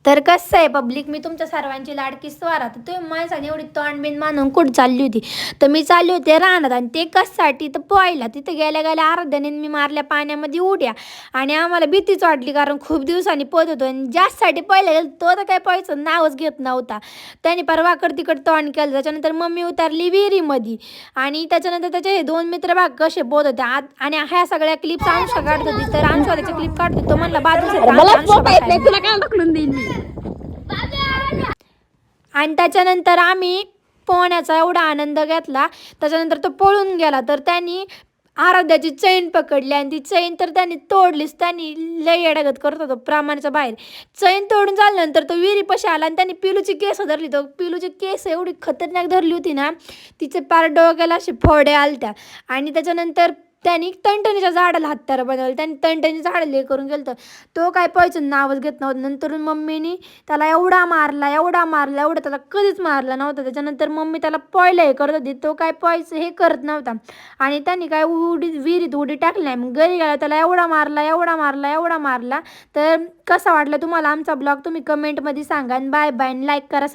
तर कसं आहे पब्लिक, मी तुमच्या सर्वांची लाडकी स्वारा. तर तुम्ही माणसाने एवढी तोंडबिन मानून कुठं चालली होती? तर मी चालली होते रानात, आणि ते कशासाठी तर पोहायला. तिथे गेल्या गेल्या अर्ध्याने मी मारल्या पाण्यामध्ये उड्या, आणि आम्हाला भीतीच वाटली कारण खूप दिवसांनी पोहत होतो. आणि ज्यासाठी पहिला गेलो तो तर काय पोहायचं नावच घेत नव्हता. त्याने परवाकड तिकड तोंड केलं. त्याच्यानंतर मम्मी उतारली विहिरीमध्ये, आणि त्याच्यानंतर त्याचे हे दोन मित्र भाग कसे पोहत होते आणि ह्या सगळ्या क्लिप्स अंशा काढत होती. तर अंशा त्याचे क्लिप काढत होती. तो म्हणला बाजूला अरे सरका, मला अंशा पोहता येत नाही, बघायला. तुला काय ढकलून देईन मी. आणि त्याच्यानंतर आम्ही पोहण्याचा एवढा आनंद घेतला. त्याच्यानंतर तो पळून गेला. तर त्यांनी आराध्याची चैन पकडली, आणि ती चैन तर त्यांनी तोडलीच. त्यांनी लय येड्यागत करत होतो प्रमाणाच्या बाहेर. चैन तोडून झाल्यानंतर तो विहिरीपाशी आला, आणि त्यांनी पिलूची केस धरली. तो पिलूची केस एवढी खतरनाक धरली होती ना, तिचे पार डोक्याला असे फोडे आलत्या. आणि त्याच्यानंतर त्यांनी टणटणीच्या झाडाला हत्यारं बनवलं. त्यांनी टणटणी झाडं ले करून गेलं. तो काय पाहायचं नावच घेत नव्हतं. नंतर मम्मीनी त्याला एवढा मारला, एवढा त्याला कधीच मारला नव्हता. त्याच्यानंतर मम्मी त्याला पोहायला हे करत होती. तो काय पोहायचं हे करत नव्हता, आणि त्यांनी काय विहिरीत उडी टाकली नाही. मग घरी गेला त्याला एवढा मारला. तर कसा वाटला तुम्हाला आमचा ब्लॉग तुम्ही कमेंटमध्ये सांगा. आणि बाय बाय, लाईक करा,